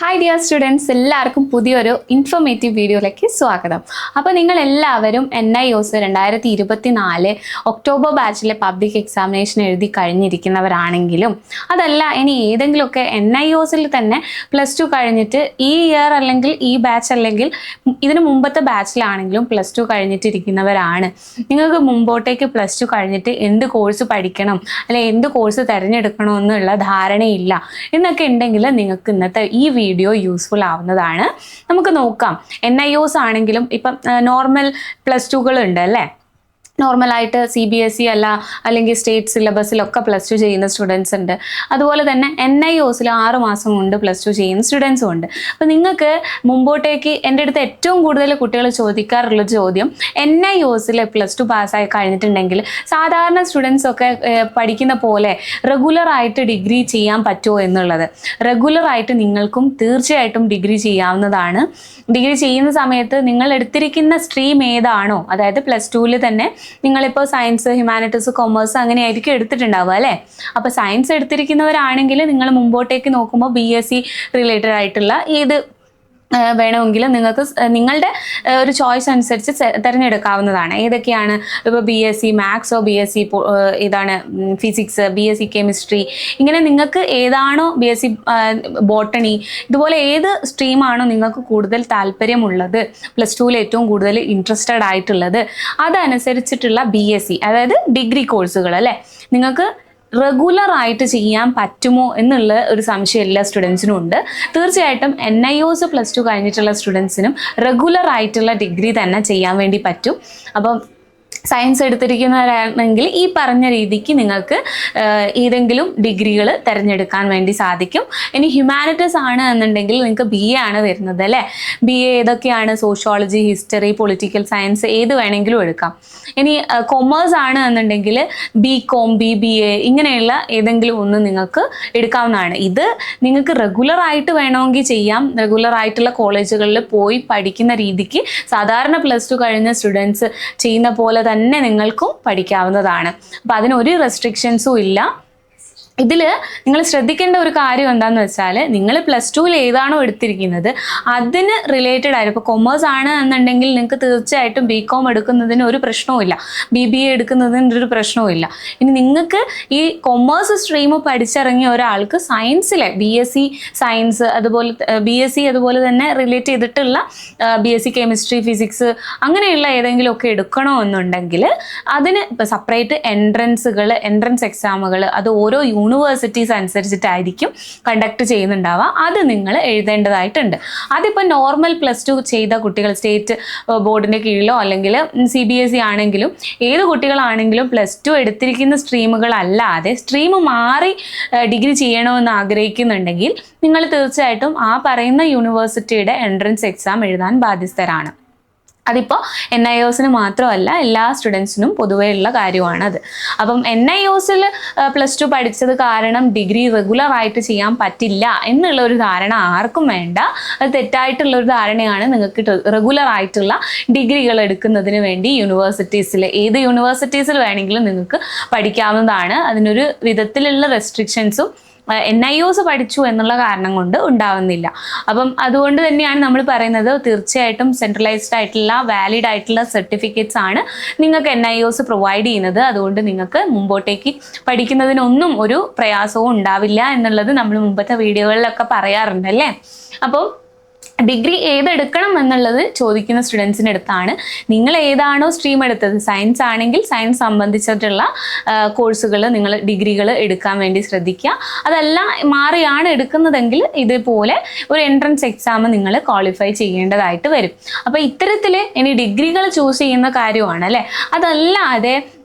Hi dear students, എല്ലാവർക്കും പുതിയൊരു informative വീഡിയോയിലേക്ക് സ്വാഗതം. അപ്പോൾ നിങ്ങളെല്ലാവരും NIOS 2024 ഒക്ടോബർ ബാച്ചിലെ പബ്ലിക് എക്സാമിനേഷൻ എഴുതി കഴിഞ്ഞിരിക്കുന്നവരാണെങ്കിലും അതല്ല ഇനി ഏതെങ്കിലുമൊക്കെ NIOSൽ തന്നെ +2 കഴിഞ്ഞിട്ട് ഈ ഇയർ അല്ലെങ്കിൽ ഈ ബാച്ച് അല്ലെങ്കിൽ ഇതിന് മുമ്പത്തെ ബാച്ചിലാണെങ്കിലും +2 കഴിഞ്ഞിട്ടിരിക്കുന്നവരാണ്. നിങ്ങൾക്ക് മുമ്പോട്ടേക്ക് +2 കഴിഞ്ഞിട്ട് എന്ത് കോഴ്സ് പഠിക്കണം അല്ലെങ്കിൽ എന്ത് കോഴ്സ് തിരഞ്ഞെടുക്കണമെന്നുള്ള ധാരണയില്ല എന്നൊക്കെ ഉണ്ടെങ്കിൽ നിങ്ങൾക്ക് ഇന്നത്തെ ഈ വീഡിയോ യൂസ്ഫുൾ ആവുന്നതാണ്. നമുക്ക് നോക്കാം. NIOS ആണെങ്കിലും ഇപ്പം നോർമൽ +2കൾ ഉണ്ട് അല്ലേ. നോർമലായിട്ട് CBSE അല്ല അല്ലെങ്കിൽ സ്റ്റേറ്റ് സിലബസിലൊക്കെ +2 ചെയ്യുന്ന സ്റ്റുഡൻസ് ഉണ്ട്. അതുപോലെ തന്നെ NIOSൽ 6 മാസം കൊണ്ട് +2 ചെയ്യുന്ന സ്റ്റുഡൻസും ഉണ്ട്. അപ്പോൾ നിങ്ങൾക്ക് മുമ്പോട്ടേക്ക് എൻ്റെ അടുത്ത് ഏറ്റവും കൂടുതൽ കുട്ടികൾ ചോദിക്കാറുള്ള ചോദ്യം NIOSൽ +2 പാസ്സായി കഴിഞ്ഞിട്ടുണ്ടെങ്കിൽ സാധാരണ സ്റ്റുഡൻസൊക്കെ പഠിക്കുന്ന പോലെ റെഗുലറായിട്ട് ഡിഗ്രി ചെയ്യാൻ പറ്റുമോ എന്നുള്ളത്. റെഗുലറായിട്ട് നിങ്ങൾക്കും തീർച്ചയായിട്ടും ഡിഗ്രി ചെയ്യാവുന്നതാണ്. ഡിഗ്രി ചെയ്യുന്ന സമയത്ത് നിങ്ങൾ എടുത്തിരിക്കുന്ന സ്ട്രീം ഏതാണോ, അതായത് +2ൽ തന്നെ നിങ്ങളിപ്പോൾ സയൻസ്, ഹ്യൂമാനിറ്റീസ്, കൊമേഴ്സ് അങ്ങനെ ആയിരിക്കും എടുത്തിട്ടുണ്ടാവുക അല്ലേ. അപ്പോൾ സയൻസ് എടുത്തിരിക്കുന്നവരാണെങ്കിൽ നിങ്ങൾ മുമ്പോട്ടേക്ക് നോക്കുമ്പോൾ BSc റിലേറ്റഡ് ആയിട്ടുള്ള ഏത് വേണമെങ്കിൽ നിങ്ങൾക്ക് നിങ്ങളുടെ ഒരു ചോയ്സ് അനുസരിച്ച് തിരഞ്ഞെടുക്കാവുന്നതാണ്. ഏതൊക്കെയാണ് ഇപ്പോൾ BSc മാത്സോ, BSc ഇതാണ് ഫിസിക്സ്, BSc കെമിസ്ട്രി, ഇങ്ങനെ നിങ്ങൾക്ക് ഏതാണോ BSc ബോട്ടണി, ഇതുപോലെ ഏത് സ്ട്രീമാണോ നിങ്ങൾക്ക് കൂടുതൽ താല്പര്യമുള്ളത്, +2ൽ ഏറ്റവും കൂടുതൽ ഇൻട്രസ്റ്റഡ് ആയിട്ടുള്ളത്, അതനുസരിച്ചിട്ടുള്ള BSc അതായത് ഡിഗ്രി കോഴ്സുകൾ അല്ലേ നിങ്ങൾക്ക് റെഗുലർ ആയിട്ട് ചെയ്യാൻ പറ്റുമോ എന്നുള്ള ഒരു സംശയം എല്ലാ സ്റ്റുഡൻസിനും ഉണ്ട്. തീർച്ചയായിട്ടും NIOS +2 കഴിഞ്ഞിട്ടുള്ള സ്റ്റുഡൻസിനും റെഗുലർ ആയിട്ടുള്ള ഡിഗ്രി തന്നെ ചെയ്യാൻ വേണ്ടി പറ്റും. അപ്പം സയൻസ് എടുത്തിരിക്കുന്നവരാണെങ്കിൽ ഈ പറഞ്ഞ രീതിക്ക് നിങ്ങൾക്ക് ഏതെങ്കിലും ഡിഗ്രികൾ തിരഞ്ഞെടുക്കാൻ വേണ്ടി സാധിക്കും. ഇനി ഹ്യൂമാനിറ്റീസ് ആണ് എന്നുണ്ടെങ്കിൽ നിങ്ങൾക്ക് BA ആണ് വരുന്നത് അല്ലേ. BA ഏതൊക്കെയാണ്? സോഷ്യോളജി, ഹിസ്റ്ററി, പൊളിറ്റിക്കൽ സയൻസ് ഏത് വേണമെങ്കിലും എടുക്കാം. ഇനി കൊമേഴ്സ് ആണ് എന്നുണ്ടെങ്കിൽ BCom, BBA ഇങ്ങനെയുള്ള ഏതെങ്കിലും ഒന്ന് നിങ്ങൾക്ക് എടുക്കാവുന്നതാണ്. ഇത് നിങ്ങൾക്ക് റെഗുലർ ആയിട്ട് വേണമെങ്കിൽ ചെയ്യാം. റെഗുലർ ആയിട്ടുള്ള കോളേജുകളിൽ പോയി പഠിക്കുന്ന രീതിക്ക് സാധാരണ +2 കഴിഞ്ഞ സ്റ്റുഡൻസ് ചെയ്യുന്ന പോലെ തന്നെ നിങ്ങൾക്കും പഠിക്കാവുന്നതാണ്. അപ്പം അതിനൊരു റെസ്ട്രിക്ഷൻസും ഇല്ല. ഇതിൽ നിങ്ങൾ ശ്രദ്ധിക്കേണ്ട ഒരു കാര്യം എന്താണെന്ന് വെച്ചാൽ നിങ്ങൾ +2ൽ ഏതാണോ എടുത്തിരിക്കുന്നത് അതിന് റിലേറ്റഡ് ആയിട്ട്, ഇപ്പോൾ കൊമേഴ്സ് ആണ് എന്നുണ്ടെങ്കിൽ നിങ്ങൾക്ക് തീർച്ചയായിട്ടും BCom എടുക്കുന്നതിന് ഒരു പ്രശ്നവുമില്ല, BBA എടുക്കുന്നതിന് ഒരു പ്രശ്നവുമില്ല. ഇനി നിങ്ങൾക്ക് ഈ കൊമേഴ്സ് സ്ട്രീം പഠിച്ചിറങ്ങിയ ഒരാൾക്ക് സയൻസിലെ BSc സയൻസ് അതുപോലെ തന്നെ റിലേറ്റ് ചെയ്തിട്ടുള്ള BSc കെമിസ്ട്രി, ഫിസിക്സ് അങ്ങനെയുള്ള ഏതെങ്കിലുമൊക്കെ എടുക്കണമെന്നുണ്ടെങ്കിൽ അതിന് ഇപ്പോൾ സെപ്പറേറ്റ് എൻട്രൻസ് എക്സാമുകൾ അത് ഓരോ യൂണിവേഴ്സിറ്റീസ് അനുസരിച്ചിട്ടായിരിക്കും കണ്ടക്ട് ചെയ്യുന്നുണ്ടാവുക. അത് നിങ്ങൾ എഴുതേണ്ടതായിട്ടുണ്ട്. അതിപ്പോൾ നോർമൽ +2 ചെയ്ത കുട്ടികൾ സ്റ്റേറ്റ് ബോർഡിൻ്റെ കീഴിലോ അല്ലെങ്കിൽ CBSE ആണെങ്കിലും ഏത് കുട്ടികളാണെങ്കിലും +2 എടുത്തിരിക്കുന്ന സ്ട്രീമുകളല്ലാതെ സ്ട്രീം മാറി ഡിഗ്രി ചെയ്യണമെന്ന് ആഗ്രഹിക്കുന്നുണ്ടെങ്കിൽ നിങ്ങൾ തീർച്ചയായിട്ടും ആ പറയുന്ന യൂണിവേഴ്സിറ്റിയുടെ എൻട്രൻസ് എക്സാം എഴുതാൻ ബാധ്യസ്ഥരാണ്. അതിപ്പോൾ NIOSന് മാത്രമല്ല എല്ലാ സ്റ്റുഡൻസിനും പൊതുവെയുള്ള കാര്യമാണത്. അപ്പം NIOSൽ +2 പഠിച്ചത് കാരണം ഡിഗ്രി റെഗുലർ ആയിട്ട് ചെയ്യാൻ പറ്റില്ല എന്നുള്ളൊരു ധാരണ ആർക്കും വേണ്ട. അത് തെറ്റായിട്ടുള്ളൊരു ധാരണയാണ്. നിങ്ങൾക്ക് റെഗുലർ ആയിട്ടുള്ള ഡിഗ്രികൾ എടുക്കുന്നതിന് വേണ്ടി ഏത് യൂണിവേഴ്സിറ്റീസിൽ വേണമെങ്കിലും നിങ്ങൾക്ക് പഠിക്കാവുന്നതാണ്. അതിനൊരു വിധത്തിലുള്ള റെസ്ട്രിക്ഷൻസും NIOS പഠിച്ചു എന്നുള്ള കാരണം കൊണ്ട് ഉണ്ടാവുന്നില്ല. അപ്പം അതുകൊണ്ട് തന്നെയാണ് നമ്മൾ പറയുന്നത് തീർച്ചയായിട്ടും സെൻട്രലൈസ്ഡ് ആയിട്ടുള്ള വാലിഡ് ആയിട്ടുള്ള സർട്ടിഫിക്കറ്റ്സ് ആണ് നിങ്ങൾക്ക് NIOS പ്രൊവൈഡ് ചെയ്യുന്നത്. അതുകൊണ്ട് നിങ്ങൾക്ക് മുമ്പോട്ടേക്ക് പഠിക്കുന്നതിനൊന്നും ഒരു പ്രയാസവും ഉണ്ടാവില്ല എന്നുള്ളത് നമ്മൾ മുമ്പത്തെ വീഡിയോകളിലൊക്കെ പറയാറുണ്ട് അല്ലേ. അപ്പോൾ ഡിഗ്രി ഏതെടുക്കണം എന്നുള്ളത് ചോദിക്കുന്ന സ്റ്റുഡൻസിൻ്റെ അടുത്താണ്. നിങ്ങൾ ഏതാണോ സ്ട്രീം എടുത്തത്, സയൻസ് ആണെങ്കിൽ സയൻസ് സംബന്ധിച്ചിട്ടുള്ള കോഴ്സുകൾ നിങ്ങൾ ഡിഗ്രികൾ എടുക്കാൻ വേണ്ടി ശ്രദ്ധിക്കുക. അതല്ല മാറിയാണ് എടുക്കുന്നതെങ്കിൽ ഇതുപോലെ ഒരു എൻട്രൻസ് എക്സാം നിങ്ങൾ ക്വാളിഫൈ ചെയ്യേണ്ടതായിട്ട് വരും. അപ്പോൾ ഇത്തരത്തിൽ ഇനി ഡിഗ്രികൾ ചൂസ് ചെയ്യുന്ന കാര്യമാണ് അല്ലേ. അതല്ലാതെ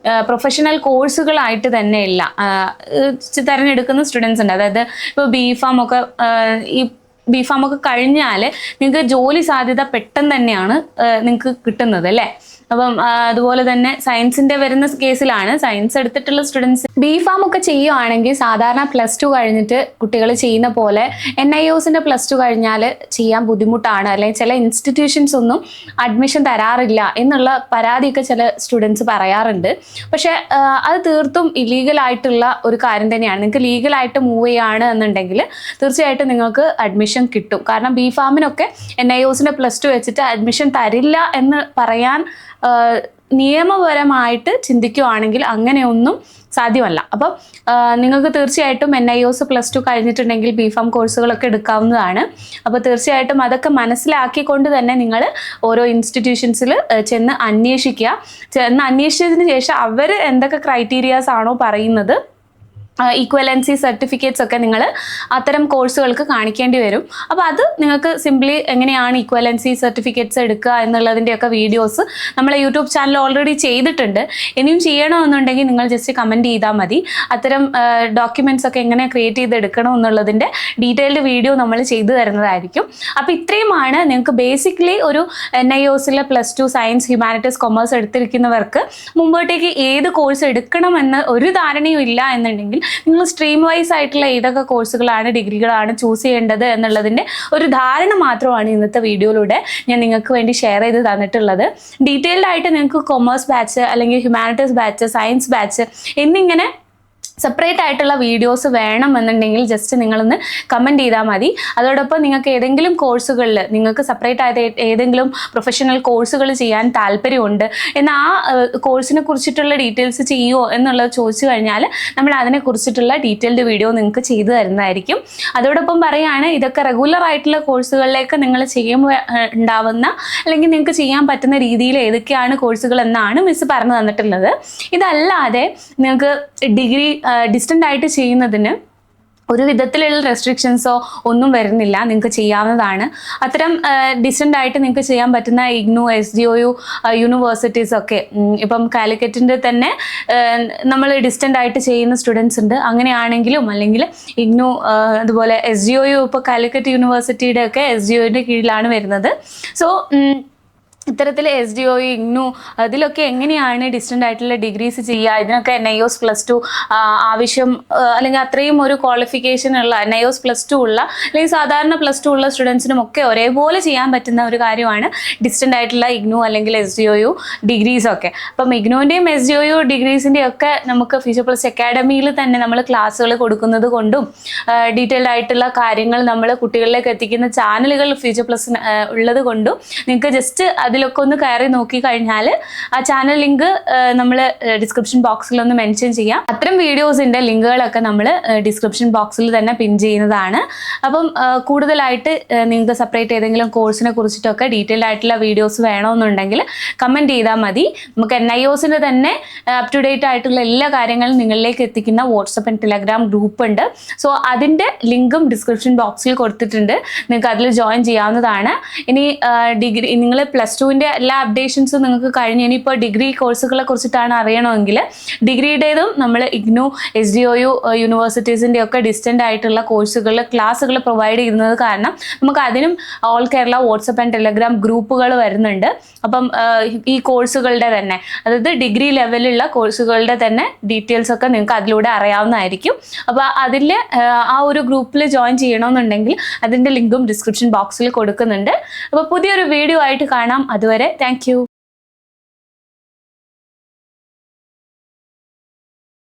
പ്രൊഫഷണൽ കോഴ്സുകളായിട്ട് തന്നെയല്ല തിരഞ്ഞെടുക്കുന്ന സ്റ്റുഡൻസ് ഉണ്ട്. അതായത് ഇപ്പോൾ BPharm ഒക്കെ കഴിഞ്ഞാൽ നിങ്ങൾക്ക് ജോലി സാധ്യത പെട്ടെന്ന് തന്നെയാണ് നിങ്ങൾക്ക് കിട്ടുന്നത് അല്ലേ. അപ്പം അതുപോലെ തന്നെ സയൻസിന്റെ വരുന്ന കേസിലാണ്, സയൻസ് എടുത്തിട്ടുള്ള സ്റ്റുഡൻസ് ബിഫാം ഒക്കെ ചെയ്യുവാണെങ്കിൽ സാധാരണ +2 കഴിഞ്ഞിട്ട് കുട്ടികൾ ചെയ്യുന്ന പോലെ NIOSന്റെ +2 കഴിഞ്ഞാൽ ചെയ്യാൻ ബുദ്ധിമുട്ടാണ്, അല്ലെങ്കിൽ ചില ഇൻസ്റ്റിറ്റ്യൂഷൻസ് ഒന്നും അഡ്മിഷൻ തരാറില്ല എന്നുള്ള പരാതിയൊക്കെ ചില സ്റ്റുഡൻസ് പറയാറുണ്ട്. പക്ഷെ അത് തീർത്തും ഇല്ലീഗൽ ആയിട്ടുള്ള ഒരു കാര്യം തന്നെയാണ്. നിങ്ങൾക്ക് ലീഗലായിട്ട് മൂവ് ചെയ്യാണ് എന്നുണ്ടെങ്കിൽ തീർച്ചയായിട്ടും നിങ്ങൾക്ക് അഡ്മിഷൻ കിട്ടും. കാരണം ബിഫാമിനൊക്കെ NIOSന്റെ +2 വെച്ചിട്ട് അഡ്മിഷൻ തരില്ല എന്ന് പറയാൻ നിയമപരമായിട്ട് ചിന്തിക്കുകയാണെങ്കിൽ അങ്ങനെയൊന്നും സാധ്യമല്ല. അപ്പം നിങ്ങൾക്ക് തീർച്ചയായിട്ടും NIOS +2 കഴിഞ്ഞിട്ടുണ്ടെങ്കിൽ ബിഫാം കോഴ്സുകളൊക്കെ എടുക്കാവുന്നതാണ്. അപ്പോൾ തീർച്ചയായിട്ടും അതൊക്കെ മനസ്സിലാക്കിക്കൊണ്ട് തന്നെ നിങ്ങൾ ഓരോ ഇൻസ്റ്റിറ്റ്യൂഷൻസിൽ ചെന്ന് അന്വേഷിച്ചതിന് ശേഷം അവർ എന്തൊക്കെ ക്രൈറ്റീരിയാസ് ആണോ പറയുന്നത്, ഈക്വലൻസി സർട്ടിഫിക്കറ്റ്സ് ഒക്കെ നിങ്ങൾ അത്തരം കോഴ്സുകൾക്ക് കാണിക്കേണ്ടി വരും. അപ്പോൾ അത് നിങ്ങൾക്ക് സിംപ്ലി എങ്ങനെയാണ് ഈക്വലൻസി സർട്ടിഫിക്കറ്റ്സ് എടുക്കുക എന്നുള്ളതിൻ്റെയൊക്കെ വീഡിയോസ് നമ്മളെ യൂട്യൂബ് ചാനൽ ഓൾറെഡി ചെയ്തിട്ടുണ്ട്. ഇനിയും ചെയ്യണമെന്നുണ്ടെങ്കിൽ നിങ്ങൾ ജസ്റ്റ് കമൻറ്റ് ചെയ്താൽ മതി. അത്തരം ഡോക്യുമെൻറ്റ്സ് ഒക്കെ എങ്ങനെ ക്രിയേറ്റ് ചെയ്തെടുക്കണം എന്നുള്ളതിൻ്റെ ഡീറ്റെയിൽഡ് വീഡിയോ നമ്മൾ ചെയ്തു തരുന്നതായിരിക്കും. അപ്പോൾ ഇത്രയുമാണ് നിങ്ങൾക്ക് ബേസിക്കലി ഒരു NIOSലെ +2 സയൻസ്, ഹ്യൂമാനിറ്റീസ്, കൊമേഴ്സ് എടുത്തിരിക്കുന്നവർക്ക് മുമ്പോട്ടേക്ക് ഏത് കോഴ്സ് എടുക്കണമെന്ന് ഒരു ധാരണയും ഇല്ല എന്നുണ്ടെങ്കിൽ നിങ്ങൾ സ്ട്രീം വൈസ് ആയിട്ടുള്ള ഏതൊക്കെ കോഴ്സുകളാണ്, ഡിഗ്രികളാണ് ചൂസ് ചെയ്യേണ്ടത് എന്നുള്ളതിൻ്റെ ഒരു ധാരണ മാത്രമാണ് ഇന്നത്തെ വീഡിയോയിലൂടെ ഞാൻ നിങ്ങൾക്ക് വേണ്ടി ഷെയർ ചെയ്ത് തന്നിട്ടുള്ളത്. ഡീറ്റെയിൽഡ് ആയിട്ട് നിങ്ങൾക്ക് കൊമേഴ്സ് ബാച്ച് അല്ലെങ്കിൽ ഹ്യൂമാനിറ്റീസ് ബാച്ച്, സയൻസ് ബാച്ച് എന്നിങ്ങനെ സെപ്പറേറ്റ് ആയിട്ടുള്ള വീഡിയോസ് വേണമെന്നുണ്ടെങ്കിൽ ജസ്റ്റ് നിങ്ങളൊന്ന് കമൻറ്റ് ചെയ്താൽ മതി. അതോടൊപ്പം നിങ്ങൾക്ക് ഏതെങ്കിലും കോഴ്സുകളിൽ നിങ്ങൾക്ക് സെപ്പറേറ്റ് ആയിട്ട് ഏതെങ്കിലും പ്രൊഫഷണൽ കോഴ്സുകൾ ചെയ്യാൻ താല്പര്യമുണ്ട് എന്നാൽ ആ കോഴ്സിനെ കുറിച്ചിട്ടുള്ള ഡീറ്റെയിൽസ് ചെയ്യുമോ എന്നുള്ളത് ചോദിച്ചു കഴിഞ്ഞാൽ നമ്മൾ അതിനെക്കുറിച്ചിട്ടുള്ള ഡീറ്റെയിൽഡ് വീഡിയോ നിങ്ങൾക്ക് ചെയ്തു തരുന്നതായിരിക്കും. അതോടൊപ്പം പറയുകയാണ്, ഇതൊക്കെ റെഗുലർ ആയിട്ടുള്ള കോഴ്സുകളിലേക്ക് നിങ്ങൾ ചെയ്യുമ്പോൾ ഉണ്ടാവുന്ന അല്ലെങ്കിൽ നിങ്ങൾക്ക് ചെയ്യാൻ പറ്റുന്ന രീതിയിൽ ഏതൊക്കെയാണ് കോഴ്സുകൾ എന്നാണ് മിസ് പറഞ്ഞു തന്നിട്ടുള്ളത്. ഇതല്ലാതെ നിങ്ങൾക്ക് ഡിഗ്രി ഡിസ്റ്റൻ്റ് ആയിട്ട് ചെയ്യുന്നതിന് ഒരു വിധത്തിലുള്ള റെസ്ട്രിക്ഷൻസോ ഒന്നും വരുന്നില്ല, നിങ്ങൾക്ക് ചെയ്യാവുന്നതാണ്. അത്തരം ഡിസ്റ്റൻ്റ് ആയിട്ട് നിങ്ങൾക്ക് ചെയ്യാൻ പറ്റുന്ന IGNOU, SDOU യൂണിവേഴ്സിറ്റീസൊക്കെ ഇപ്പം കാലിക്കറ്റിൻ്റെ തന്നെ നമ്മൾ ഡിസ്റ്റൻ്റ് ആയിട്ട് ചെയ്യുന്ന സ്റ്റുഡൻസ് ഉണ്ട്. അങ്ങനെയാണെങ്കിലും അല്ലെങ്കിൽ IGNOU അതുപോലെ SDOU ഇപ്പോൾ കാലിക്കറ്റ് യൂണിവേഴ്സിറ്റിയുടെ ഒക്കെ SDOയുടെ കീഴിലാണ് വരുന്നത്. സോ ഇത്തരത്തിൽ SDOU, IGNOU അതിലൊക്കെ എങ്ങനെയാണ് ഡിസ്റ്റൻ്റ് ആയിട്ടുള്ള ഡിഗ്രീസ് ചെയ്യുക, ഇതിനൊക്കെ NIOS +2 ആവശ്യം അല്ലെങ്കിൽ അത്രയും ഒരു ക്വാളിഫിക്കേഷൻ ഉള്ള NIOS +2 ഉള്ള അല്ലെങ്കിൽ സാധാരണ +2 ഉള്ള സ്റ്റുഡൻസിനും ഒക്കെ ഒരേപോലെ ചെയ്യാൻ പറ്റുന്ന ഒരു കാര്യമാണ് ഡിസ്റ്റൻ്റ് ആയിട്ടുള്ള IGNOU അല്ലെങ്കിൽ SDOU ഡിഗ്രീസൊക്കെ. അപ്പം IGNOUവിൻ്റെയും SDOU ഡിഗ്രീസിൻ്റെയും ഒക്കെ നമുക്ക് ഫ്യൂച്ചർ പ്ലസ് അക്കാഡമിയിൽ തന്നെ നമ്മൾ ക്ലാസ്സുകൾ കൊടുക്കുന്നത് കൊണ്ടും ഡീറ്റെയിൽഡ് ആയിട്ടുള്ള കാര്യങ്ങൾ നമ്മൾ കുട്ടികളിലേക്ക് എത്തിക്കുന്ന ചാനലുകൾ ഫ്യൂച്ചർ പ്ലസ് ഉള്ളത് കൊണ്ടും നിങ്ങൾക്ക് ജസ്റ്റ് അതിലൊക്കെ ഒന്ന് കയറി നോക്കി കഴിഞ്ഞാൽ ആ ചാനൽ ലിങ്ക് നമ്മൾ ഡിസ്ക്രിപ്ഷൻ ബോക്സിൽ ഒന്ന് മെൻഷൻ ചെയ്യാം. അത്തരം വീഡിയോസിൻ്റെ ലിങ്കുകളൊക്കെ നമ്മൾ ഡിസ്ക്രിപ്ഷൻ ബോക്സിൽ തന്നെ പിൻ ചെയ്യുന്നതാണ്. അപ്പം കൂടുതലായിട്ട് നിങ്ങൾക്ക് സെപ്പറേറ്റ് ഏതെങ്കിലും കോഴ്സിനെ കുറിച്ചിട്ടൊക്കെ ഡീറ്റെയിൽഡ് ആയിട്ടുള്ള വീഡിയോസ് വേണമെന്നുണ്ടെങ്കിൽ കമൻറ്റ് ചെയ്താൽ മതി. നമുക്ക് NIOSൻ്റെ തന്നെ അപ് ടു ഡേറ്റ് ആയിട്ടുള്ള എല്ലാ കാര്യങ്ങളും നിങ്ങളിലേക്ക് എത്തിക്കുന്ന വാട്സപ്പ് ആൻഡ് ടെലഗ്രാം ഗ്രൂപ്പ് ഉണ്ട്. സോ അതിൻ്റെ ലിങ്കും ഡിസ്ക്രിപ്ഷൻ ബോക്സിൽ കൊടുത്തിട്ടുണ്ട്, നിങ്ങൾക്ക് അതിൽ ജോയിൻ ചെയ്യാവുന്നതാണ്. ഇനി ഡിഗ്രി നിങ്ങൾ +2ൻ്റെ എല്ലാ അപ്ഡേഷൻസും നിങ്ങൾക്ക് കഴിഞ്ഞ് ഇനിയിപ്പോൾ ഡിഗ്രി കോഴ്സുകളെ കുറിച്ചിട്ടാണ് അറിയണമെങ്കിൽ ഡിഗ്രിയുടേതും നമ്മൾ IGNOU, SDOU യൂണിവേഴ്സിറ്റീസിൻ്റെ ഒക്കെ ഡിസ്റ്റൻ്റ് ആയിട്ടുള്ള ക്ലാസ്സുകൾ പ്രൊവൈഡ് ചെയ്യുന്നത് കാരണം നമുക്ക് അതിനും all Kerala WhatsApp and Telegram ഗ്രൂപ്പുകൾ വരുന്നുണ്ട്. അപ്പം ഈ കോഴ്സുകളുടെ തന്നെ, അതായത് ഡിഗ്രി ലെവലുള്ള കോഴ്സുകളുടെ തന്നെ ഡീറ്റെയിൽസ് ഒക്കെ നിങ്ങൾക്ക് അതിലൂടെ അറിയാവുന്നതായിരിക്കും. അപ്പോൾ അതിൽ ആ ഒരു ഗ്രൂപ്പിൽ ജോയിൻ ചെയ്യണമെന്നുണ്ടെങ്കിൽ അതിൻ്റെ ലിങ്കും ഡിസ്ക്രിപ്ഷൻ ബോക്സിൽ കൊടുക്കുന്നുണ്ട്. അപ്പോൾ പുതിയൊരു വീഡിയോ ആയിട്ട് കാണാം. അതുവരെ താങ്ക് യു.